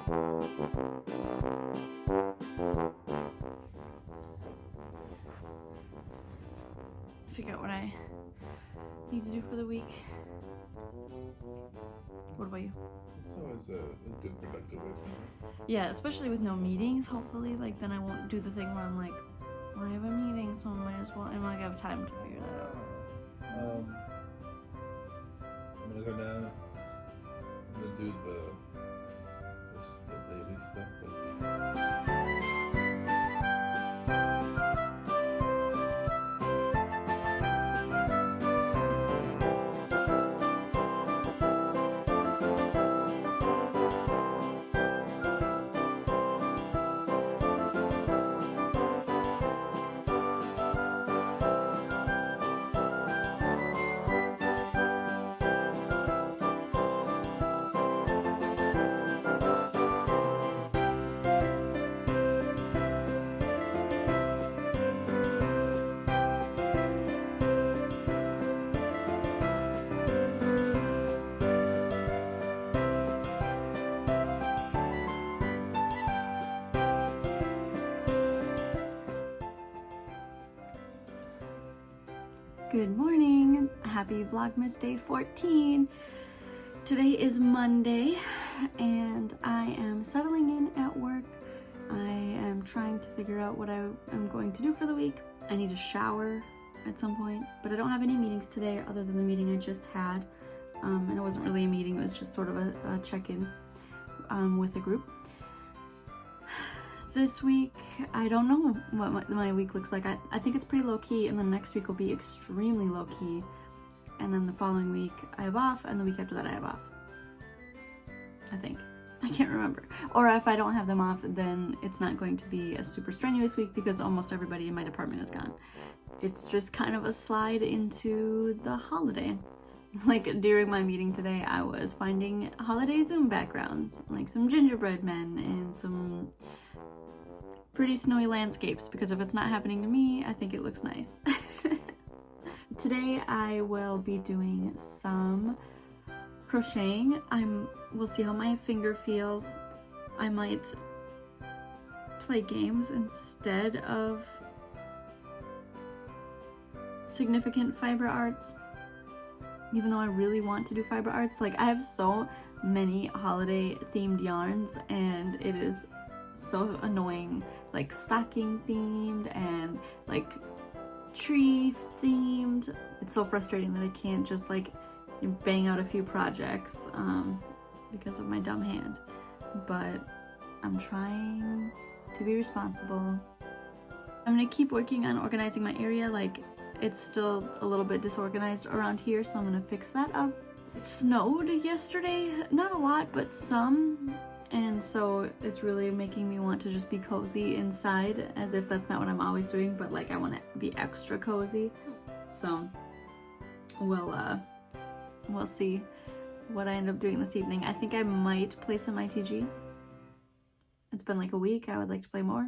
Figure out what I need to do for the week. What about you? It's always a good productive way. Yeah, especially with no meetings, hopefully. Like, then I won't do the thing where I'm like, well, I have a meeting, so I might as well. I'm not gonna have time to figure that out. I'm gonna go down. I'm gonna do the daily stuff. Good morning. Happy Vlogmas Day 14. Today is Monday and I am settling in at work. I am trying to figure out what I am going to do for the week. I need a shower at some point, but I don't have any meetings today other than the meeting I just had. And it wasn't really a meeting, it was just sort of a check-in with a group. This week, I don't know what my week looks like. I think it's pretty low-key, and then next week will be extremely low-key. And then the following week, I have off, and the week after that, I have off. I think. I can't remember. Or if I don't have them off, then it's not going to be a super strenuous week because almost everybody in my department is gone. It's just kind of a slide into the holiday. Like, during my meeting today, I was finding holiday Zoom backgrounds, like some gingerbread men and some pretty snowy landscapes, because if it's not happening to me, I think it looks nice. Today I will be doing some crocheting. We'll see how my finger feels. I might play games instead of significant fiber arts, even though I really want to do fiber arts. Like, I have so many holiday themed yarns and it is so annoying, like stocking themed and like tree themed. It's so frustrating that I can't just like bang out a few projects because of my dumb hand, but I'm trying to be responsible. I'm gonna keep working on organizing my area. Like, it's still a little bit disorganized around here, so I'm gonna fix that up. It snowed yesterday, not a lot, but some. And so it's really making me want to just be cozy inside, as if that's not what I'm always doing, but like I want to be extra cozy. So we'll see what I end up doing this evening. I think I might play some ITG. It's been like a week. I would like to play more.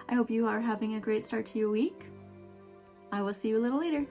I hope you are having a great start to your week. I will see you a little later.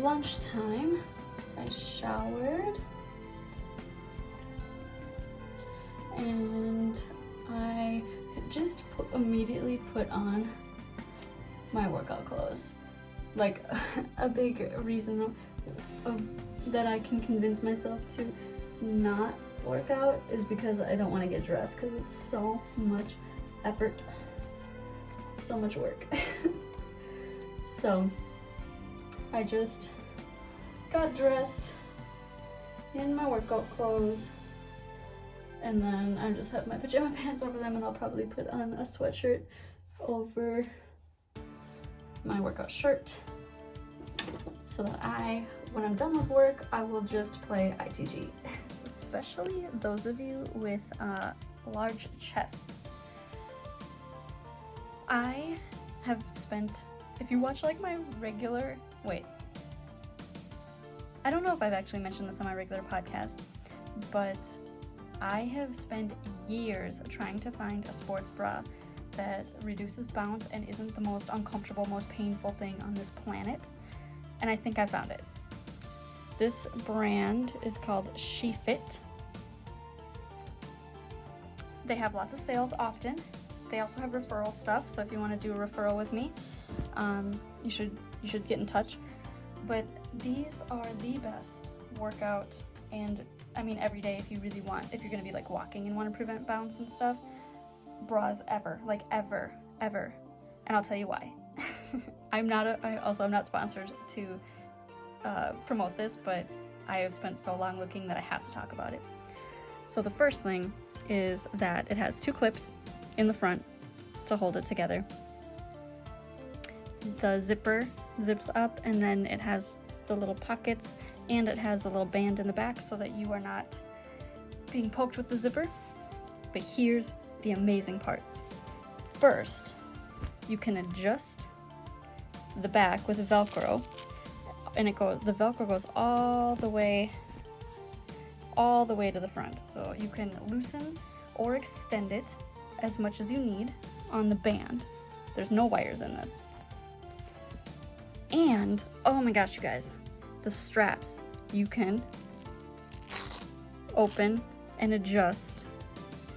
lunchtime. I showered and I just immediately put on my workout clothes. Like a big reason that I can convince myself to not work out is because I don't want to get dressed, because it's so much effort, so much work. So I just got dressed in my workout clothes, and then I just have my pajama pants over them, and I'll probably put on a sweatshirt over my workout shirt so that when I'm done with work, I will just play ITG. Especially those of you with large chests. I have spent, if you watch like my regular, I don't know if I've actually mentioned this on my regular podcast, but I have spent years trying to find a sports bra that reduces bounce and isn't the most uncomfortable, most painful thing on this planet. And I think I found it. This brand is called SheFit. They have lots of sales often. They also have referral stuff, so if you want to do a referral with me, you should get in touch. But these are the best workout, and I mean every day if you really want, if you're gonna be like walking and want to prevent bounce and stuff, bras ever, like ever. And I'll tell you why. I'm not sponsored to promote this, but I have spent so long looking that I have to talk about it. So the first thing is that it has 2 clips in the front to hold it together. The zipper zips up, and then it has the little pockets, and it has a little band in the back so that you are not being poked with the zipper. But here's the amazing parts. First, you can adjust the back with Velcro, and the Velcro goes all the way to the front. So you can loosen or extend it as much as you need on the band. There's no wires in this. And, oh my gosh, you guys, the straps, you can open and adjust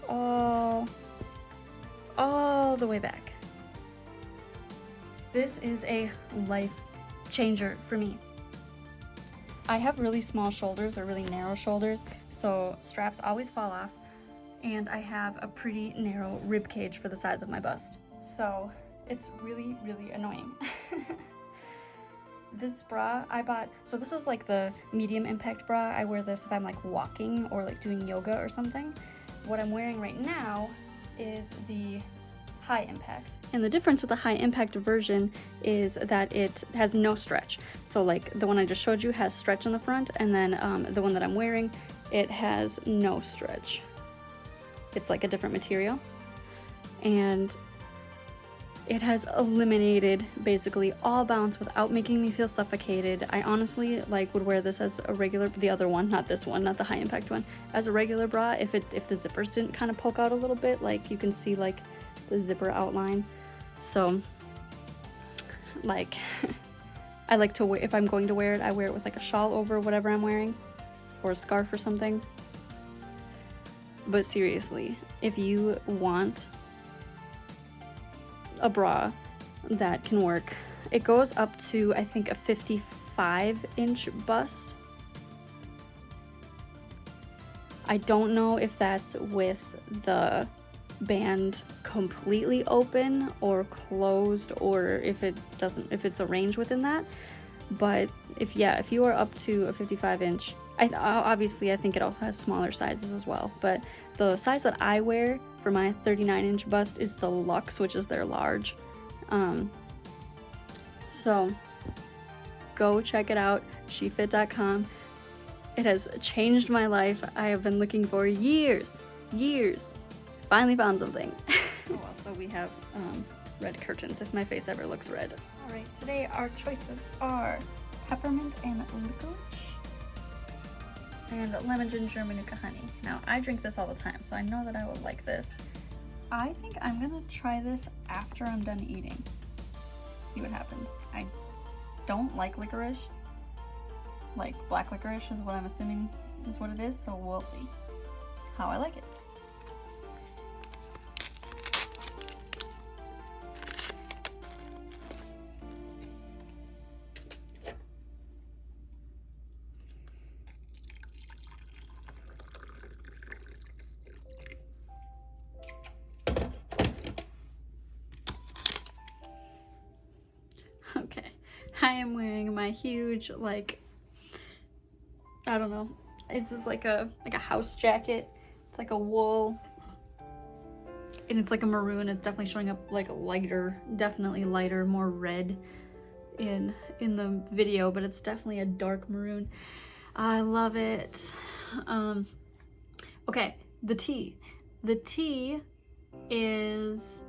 all the way back. This is a life changer for me. I have really small shoulders, or really narrow shoulders, so straps always fall off, and I have a pretty narrow rib cage for the size of my bust, so it's really, really annoying. This bra I bought, so this is like the medium impact bra. I wear this if I'm like walking or like doing yoga or something. What I'm wearing right now is the high impact. And the difference with the high impact version is that it has no stretch. So like the one I just showed you has stretch in the front, and then the one that I'm wearing, it has no stretch. It's like a different material. And it has eliminated basically all bounce without making me feel suffocated. I honestly would wear this as a regular, the other one, not this one, not the high impact one, as a regular bra if the zippers didn't kind of poke out a little bit, like you can see like the zipper outline. So like I like to wear, if I'm going to wear it, I wear it with like a shawl over whatever I'm wearing, or a scarf or something. But seriously, if you want a bra that can work, it goes up to I think a 55-inch bust. I don't know if that's with the band completely open or closed, or if it's a range within that. But if you are up to a 55-inch, obviously I think it also has smaller sizes as well, but the size that I wear for my 39-inch bust is the Luxe, which is their large. So go check it out, shefit.com. It has changed my life. I have been looking for years. Finally found something. Also we have red curtains if my face ever looks red. All right, today our choices are peppermint and licorice, and lemon ginger manuka honey. Now I drink this all the time, so I know that I will like this. I think I'm gonna try this after I'm done eating. See what happens. I don't like licorice, like black licorice is what I'm assuming is what it is, so we'll see how I like it. Okay, I am wearing my huge, like, I don't know, it's just like a house jacket. It's like a wool, and it's like a maroon. It's definitely showing up like lighter, definitely lighter, more red in the video, but it's definitely a dark maroon. I love it. Okay, the tea. The tea is,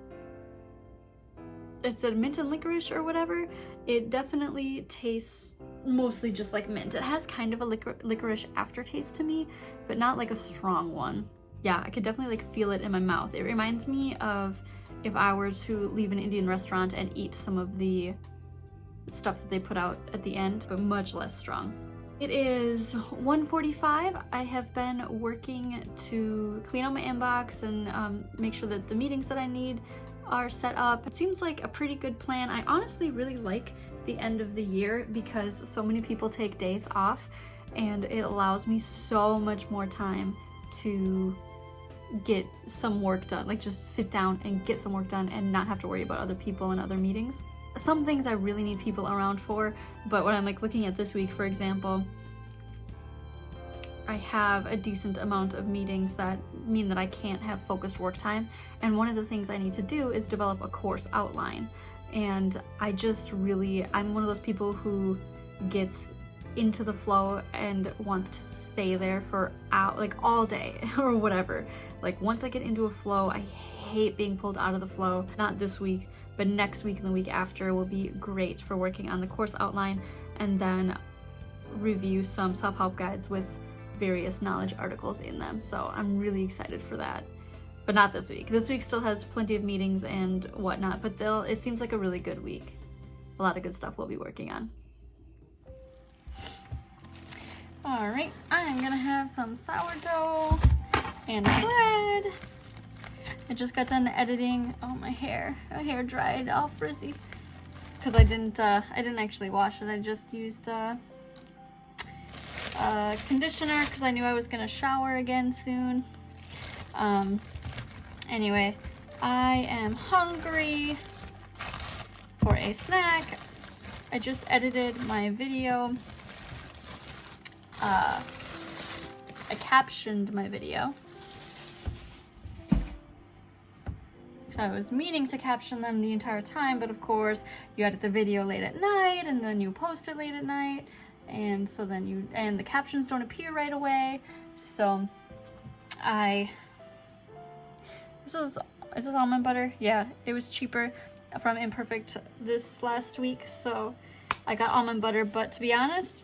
it's a mint and licorice or whatever. It definitely tastes mostly just like mint. It has kind of a licorice aftertaste to me, but not like a strong one. Yeah, I could definitely like feel it in my mouth. It reminds me of if I were to leave an Indian restaurant and eat some of the stuff that they put out at the end, but much less strong. It is 1:45. I have been working to clean out my inbox and make sure that the meetings that I need are set up. It seems like a pretty good plan. I honestly really like the end of the year because so many people take days off, and it allows me so much more time to get some work done, like just sit down and get some work done and not have to worry about other people and other meetings. Some things I really need people around for, but when I'm like looking at this week, for example, I have a decent amount of meetings that mean that I can't have focused work time, and one of the things I need to do is develop a course outline. And I'm one of those people who gets into the flow and wants to stay there for like all day or whatever. Like once I get into a flow, I hate being pulled out of the flow. Not this week, but next week and the week after will be great for working on the course outline and then review some self-help guides with various knowledge articles in them. So I'm really excited for that. But not this week. This week still has plenty of meetings and whatnot, but it seems like a really good week. A lot of good stuff we'll be working on. All right, I'm gonna have some sourdough and bread. I just got done editing. Oh, my hair dried all frizzy because I didn't actually wash it. I just used conditioner because I knew I was gonna shower again soon. Anyway, I am hungry for a snack. I just edited my video. I captioned my video. So I was meaning to caption them the entire time, but of course you edit the video late at night and then you post it late at night, and so then the captions don't appear right away. So is this almond butter? Yeah, it was cheaper from Imperfect this last week, so I got almond butter, but to be honest,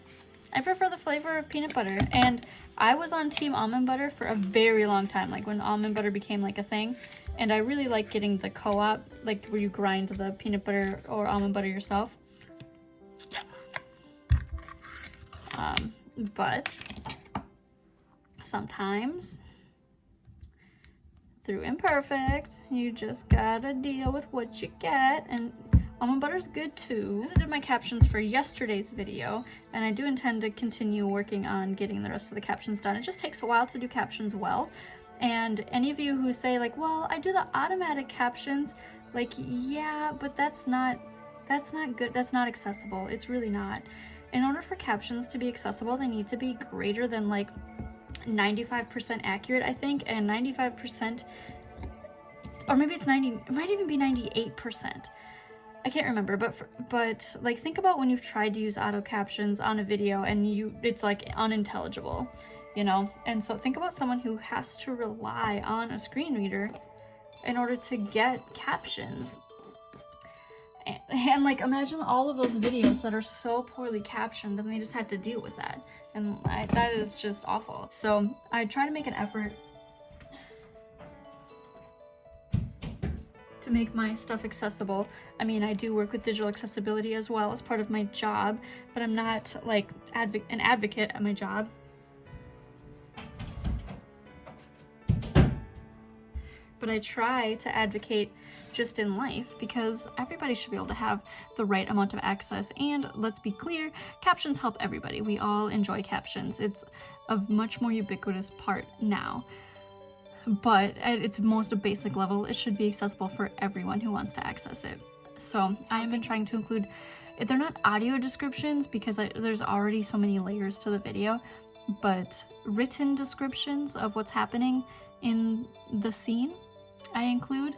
I prefer the flavor of peanut butter, and I was on team almond butter for a very long time, like when almond butter became like a thing, and I really like getting the co-op, like where you grind the peanut butter or almond butter yourself. But sometimes through Imperfect, you just gotta deal with what you get, and almond butter's good too. I did my captions for yesterday's video, and I do intend to continue working on getting the rest of the captions done. It just takes a while to do captions well, and any of you who say like, well, I do the automatic captions, like, yeah, but that's not good, that's not accessible. It's really not. In order for captions to be accessible, they need to be greater than like 95% accurate, I think, and 95%, or maybe it's 90, it might even be 98%. I can't remember, but like think about when you've tried to use auto captions on a video and it's like unintelligible, you know? And so think about someone who has to rely on a screen reader in order to get captions. And like imagine all of those videos that are so poorly captioned and they just have to deal with that. And that is just awful. So I try to make an effort to make my stuff accessible. I mean, I do work with digital accessibility as well as part of my job, but I'm not like an advocate at my job. But I try to advocate just in life because everybody should be able to have the right amount of access. And let's be clear, captions help everybody. We all enjoy captions. It's a much more ubiquitous part now. But at its most basic level, it should be accessible for everyone who wants to access it. So I have been trying to include, they're not audio descriptions because there's already so many layers to the video, but written descriptions of what's happening in the scene I include,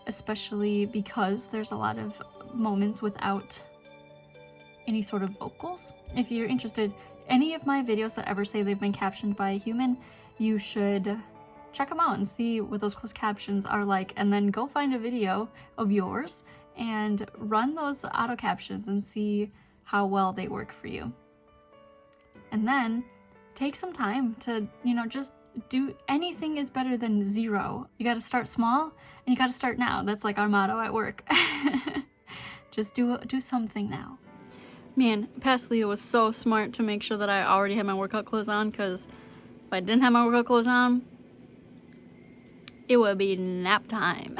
especially because there's a lot of moments without any sort of vocals. If you're interested, any of my videos that ever say they've been captioned by a human, you should check them out and see what those closed captions are like, and then go find a video of yours and run those auto captions and see how well they work for you. And then take some time to, just do anything is better than zero. You got to start small and you got to start now. That's like our motto at work. Just do something now. Man, past Leo was so smart to make sure that I already had my workout clothes on, because if I didn't have my workout clothes on, it would be nap time.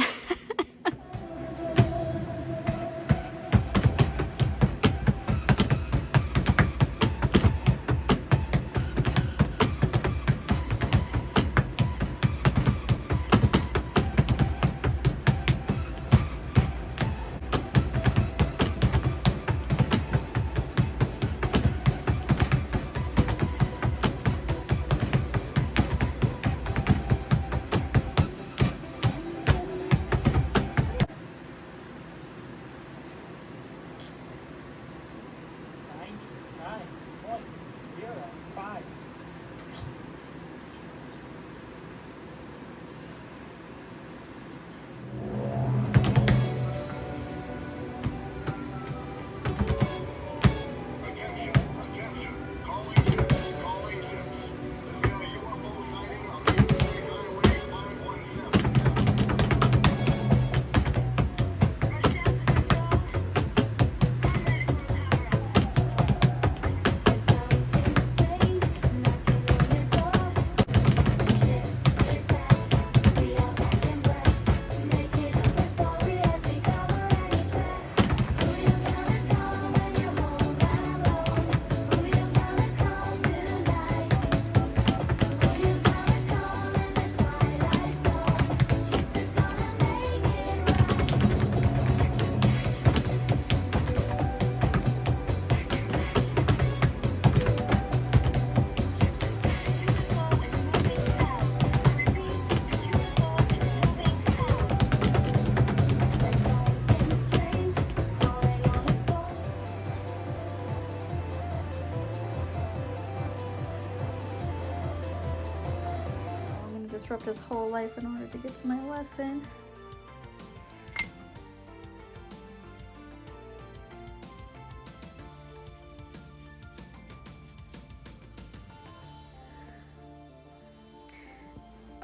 Disrupt his whole life in order to get to my lesson.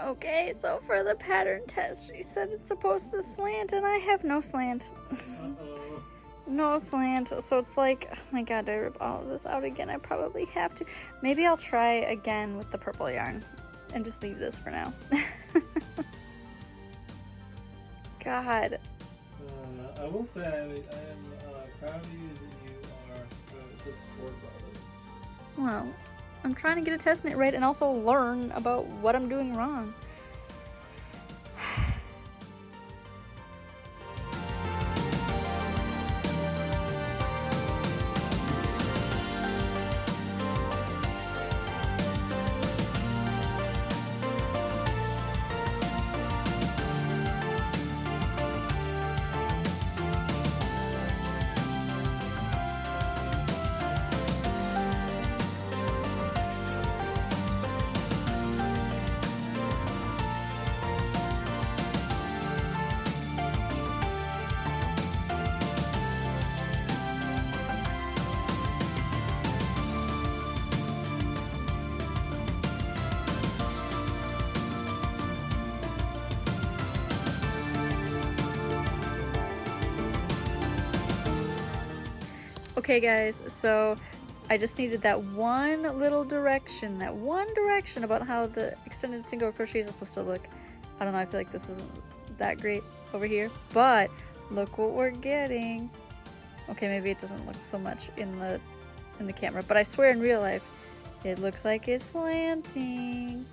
Okay, so for the pattern test, she said it's supposed to slant, and I have no slant. No slant, so it's like, oh my god, do I rip all of this out again? I probably have to. Maybe I'll try again with the purple yarn and just leave this for now. God. I will say I am proud of you that you are a good sport about it. Well, I'm trying to get a test in it right and also learn about what I'm doing wrong. Okay guys, so I just needed that one little direction, about how the extended single crochets are supposed to look. I don't know, I feel like this isn't that great over here, but look what we're getting. Okay, maybe it doesn't look so much in the camera, but I swear in real life it looks like it's slanting.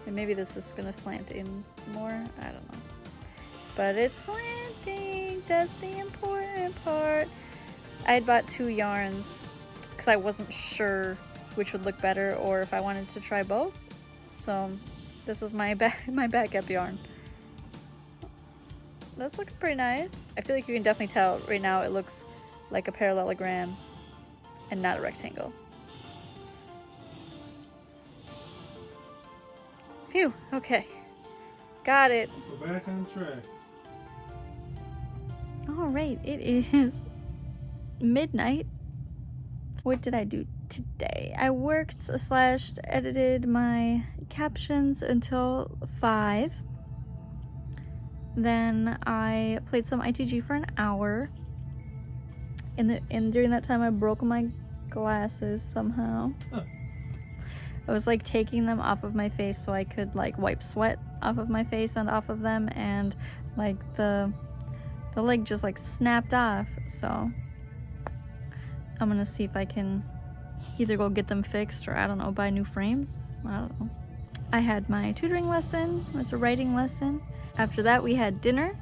And maybe this is gonna slant in more, I don't know. But it's slanting, that's the important part. I had bought 2 yarns because I wasn't sure which would look better or if I wanted to try both. So this is my backup yarn. That's looking pretty nice. I feel like you can definitely tell right now it looks like a parallelogram and not a rectangle. Phew, okay. Got it. We're back on track. Alright, it is midnight. What did I do today? I worked / edited my captions until 5. Then I played some ITG for an hour. And during that time I broke my glasses somehow. Huh. I was like taking them off of my face so I could like wipe sweat off of my face and off of them, and like the leg just like snapped off. So I'm gonna see if I can either go get them fixed or I don't know, buy new frames. I don't know. I had my tutoring lesson. It was a writing lesson. After that we had dinner.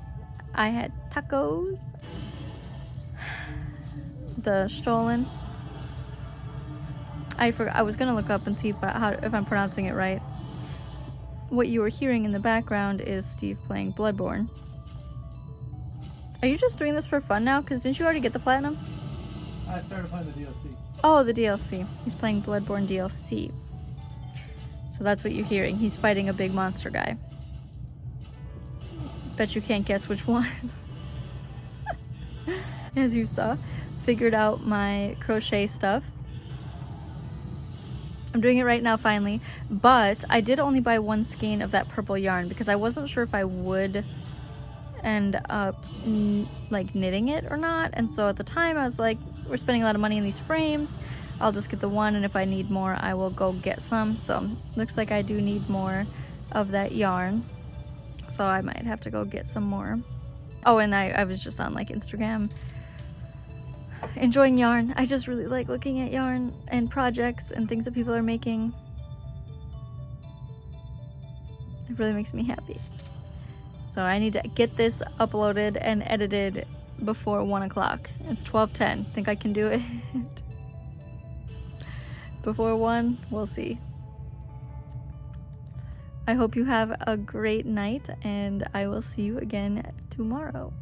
I had tacos. The Stollen. I forgot. I was gonna look up and see if I'm pronouncing it right. What you were hearing in the background is Steve playing Bloodborne. Are you just doing this for fun now? Because didn't you already get the platinum? I started playing the DLC. Oh, the DLC. He's playing Bloodborne DLC. So that's what you're hearing. He's fighting a big monster guy. Bet you can't guess which one. As you saw, figured out my crochet stuff. I'm doing it right now finally, but I did only buy 1 skein of that purple yarn because I wasn't sure if I would end up like knitting it or not. And so at the time I was like, we're spending a lot of money in these frames, I'll just get the 1, and if I need more I will go get some. So looks like I do need more of that yarn, so I might have to go get some more. Oh, and I was just on like Instagram enjoying yarn. I just really like looking at yarn and projects and things that people are making. It really makes me happy. So I need to get this uploaded and edited before 1 o'clock. It's 12:10. Think I can do it? Before 1? We'll see. I hope you have a great night, and I will see you again tomorrow.